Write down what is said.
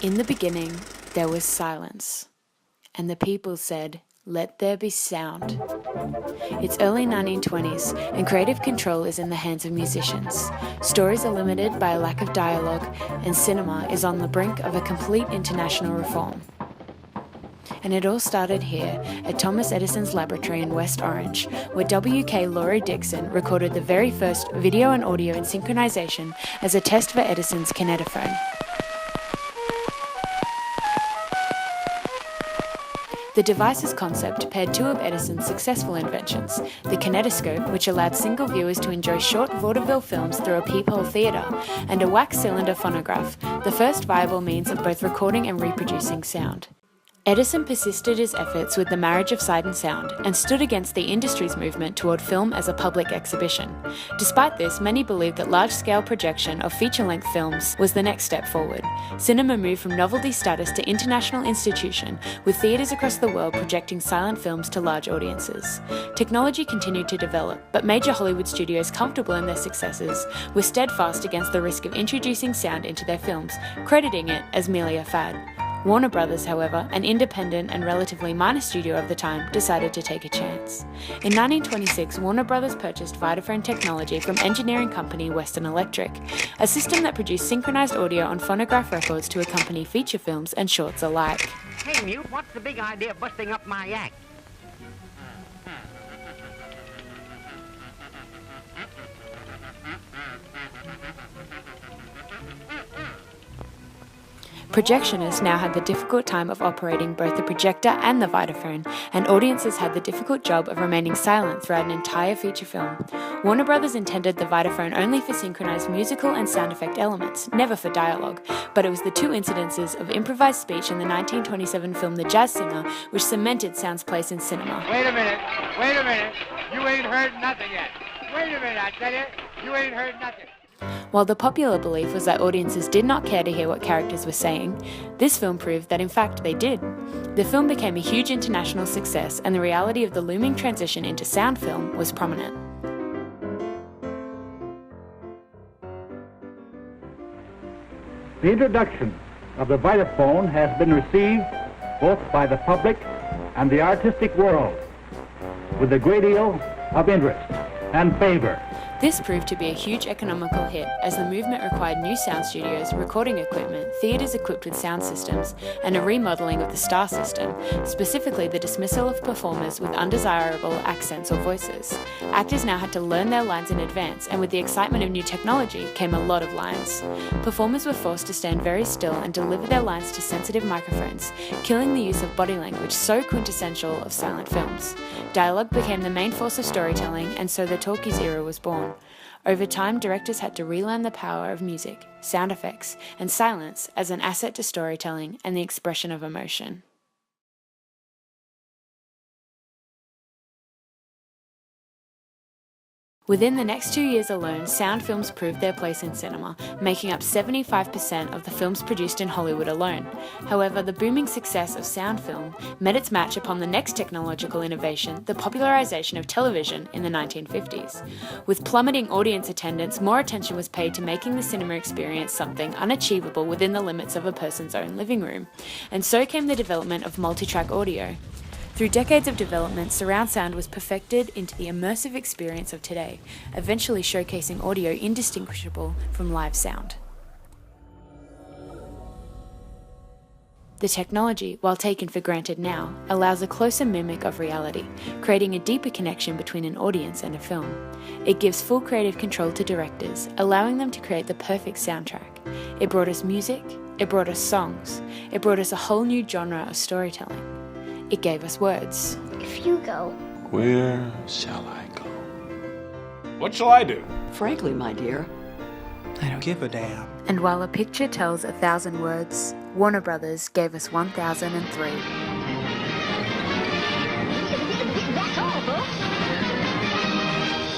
In the beginning, there was silence, and the people said, "Let there be sound." It's early 1920s, and creative control is in the hands of musicians. Stories are limited by a lack of dialogue, and cinema is on the brink of a complete international reform. And it all started here, at Thomas Edison's laboratory in West Orange, where W.K. Laurie Dixon recorded the very first video and audio in synchronization as a test for Edison's kinetophone. The device's concept paired two of Edison's successful inventions, the kinetoscope, which allowed single viewers to enjoy short vaudeville films through a peephole theatre, and a wax cylinder phonograph, the first viable means of both recording and reproducing sound. Edison persisted his efforts with the marriage of sight and sound and stood against the industry's movement toward film as a public exhibition. Despite this, many believed that large-scale projection of feature-length films was the next step forward. Cinema moved from novelty status to international institution, with theatres across the world projecting silent films to large audiences. Technology continued to develop, but major Hollywood studios, comfortable in their successes, were steadfast against the risk of introducing sound into their films, crediting it as merely a fad. Warner Brothers, however, an independent and relatively minor studio of the time, decided to take a chance. In 1926, Warner Brothers purchased Vitaphone technology from engineering company Western Electric, a system that produced synchronized audio on phonograph records to accompany feature films and shorts alike. Hey, Mute, what's the big idea of busting up my act? Projectionists now had the difficult time of operating both the projector and the Vitaphone, and audiences had the difficult job of remaining silent throughout an entire feature film. Warner Brothers intended the Vitaphone only for synchronized musical and sound effect elements, never for dialogue, but it was the two incidences of improvised speech in the 1927 film The Jazz Singer which cemented sound's place in cinema. Wait a minute, you ain't heard nothing yet. Wait a minute, I tell you, you ain't heard nothing. While the popular belief was that audiences did not care to hear what characters were saying, this film proved that in fact they did. The film became a huge international success, and the reality of the looming transition into sound film was prominent. The introduction of the Vitaphone has been received both by the public and the artistic world with a great deal of interest and favor. This proved to be a huge economical hit, as the movement required new sound studios, recording equipment, theatres equipped with sound systems, and a remodelling of the star system, specifically the dismissal of performers with undesirable accents or voices. Actors now had to learn their lines in advance, and with the excitement of new technology came a lot of lines. Performers were forced to stand very still and deliver their lines to sensitive microphones, killing the use of body language so quintessential of silent films. Dialogue became the main force of storytelling, and so the talkies era was born. Over time, directors had to relearn the power of music, sound effects, and silence as an asset to storytelling and the expression of emotion. Within the next 2 years alone, sound films proved their place in cinema, making up 75% of the films produced in Hollywood alone. However, the booming success of sound film met its match upon the next technological innovation, the popularization of television in the 1950s. With plummeting audience attendance, more attention was paid to making the cinema experience something unachievable within the limits of a person's own living room. And so came the development of multi-track audio. Through decades of development, surround sound was perfected into the immersive experience of today, eventually showcasing audio indistinguishable from live sound. The technology, while taken for granted now, allows a closer mimic of reality, creating a deeper connection between an audience and a film. It gives full creative control to directors, allowing them to create the perfect soundtrack. It brought us music, it brought us songs, it brought us a whole new genre of storytelling. It gave us words. If you go, where shall I go? What shall I do? Frankly, my dear, I don't give a damn. And while a picture tells 1,000 words, Warner Brothers gave us 1003.